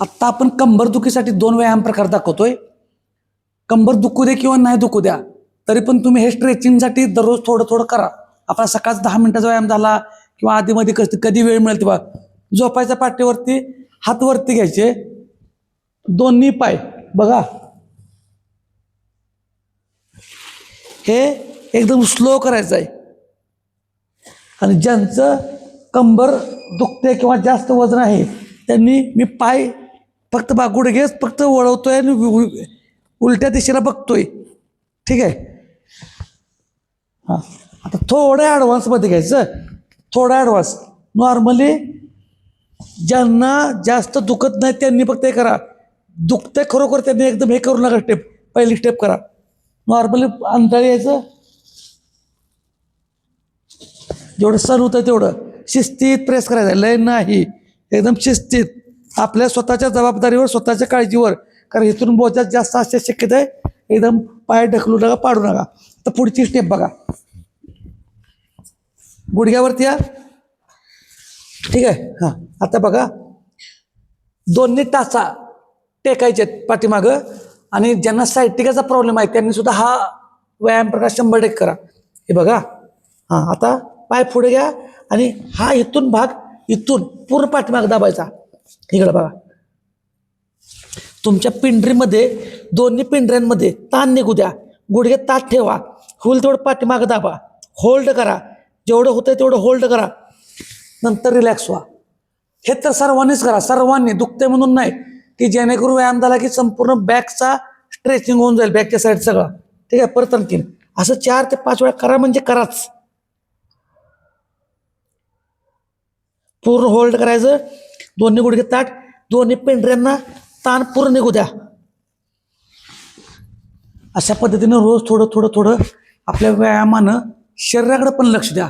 आत्ता आपण कंबर दुखीसाठी 2 व्यायाम प्रकार दाखवतोय. कंबर दुखू दे किंवा नाही दुखू द्या तरी पण तुम्ही हे स्ट्रेचिंगसाठी दररोज थोडं थोडं करा. आपला सकाळचा 10 मिनिटाचा व्यायाम झाला किंवा आधीमध्ये कधी वेळ मिळेल तेव्हा झोपायच्या पाठीवरती हात वरती घ्यायचे, दोन्ही पाय बघा हे एकदम स्लो करायचं आहे. आणि ज्यांचं कंबर दुखते किंवा जास्त वजन आहे त्यांनी मी पाय फक्त गुडघेच फक्त वळवतोय आणि उलट्या दिशेला बघतोय. ठीक आहे. हां, आता थोडं ॲडव्हान्समध्ये घ्यायचं, थोडं ॲडव्हान्स. नॉर्मली ज्यांना जास्त दुखत नाही त्यांनी फक्त हे करा. दुखतंय खरोखर त्यांनी एकदम हे करू नका. पहिली स्टेप करा. नॉर्मली अंतर यायचं, जेवढं सण होतं तेवढं शिस्तीत प्रेस करायचं. लय नाही, एकदम शिस्तीत आपल्या स्वतःच्या जबाबदारीवर स्वतःच्या काळजीवर. कारण इथून बोजात जास्त असण्याची शक्यता आहे. एकदम पाय ढकलू नका, पाडू नका. तर पुढची स्टेप बघा. गुडघ्यावरती या. ठीक आहे. हां, आता बघा दोन्ही टाचा टेकायचे पाठीमागं. आणि ज्यांना सायटिकाचा प्रॉब्लेम आहे त्यांनी सुद्धा हा व्यायाम प्रकार 100% करा. हे बघा. हां, आता पाय पुढे घ्या आणि हा इथून भाग इथून पूर्ण पाठीमाग दाबायचा. इकडे बघा. तुमच्या पिंढरीमध्ये दोन्ही पिंढऱ्यांमध्ये ताण निघू द्या. गुडघे ताट ठेवा. होईल तेवढं पाठीमाग दाबा. होल्ड करा. जेवढं होतं तेवढं होल्ड करा. नंतर रिलॅक्स व्हा. हे तर सर्वांनीच करा. सर्वांनी, दुखते म्हणून नाही, की जेणेकरून व्यायाम झाला की संपूर्ण बॅकचा स्ट्रेचिंग होऊन जाईल, बॅकच्या साईड सगळं. ठीक आहे. परत आणखीन असं 4 ते 5 वेळा करा म्हणजे कराच. पूर्ण होल्ड करायचं. दोन्ही गुडघे ताट, दोन्ही पेंढऱ्यांना ताण पूर्ण निघू द्या. अशा पद्धतीनं रोज थोडं थोडं थोडं आपल्या व्यायामानं शरीराकडे पण लक्ष द्या.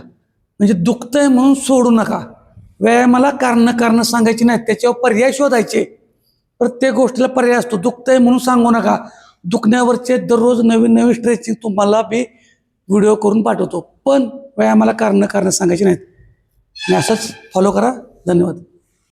म्हणजे दुखतंय म्हणून सोडू नका. व्यायामाला कारण सांगायची नाहीत, त्याच्यावर पर्याय शोधायचे. प्रत्येक गोष्टीला पर्याय असतो. दुखतंय म्हणून सांगू नका. दुखण्यावरचे दररोज नवीन नवीन स्ट्रेचिंग तुम्हाला मी व्हिडिओ करून पाठवतो. पण व्यायामाला कारण सांगायची नाहीत. आणि असंच फॉलो करा. धन्यवाद.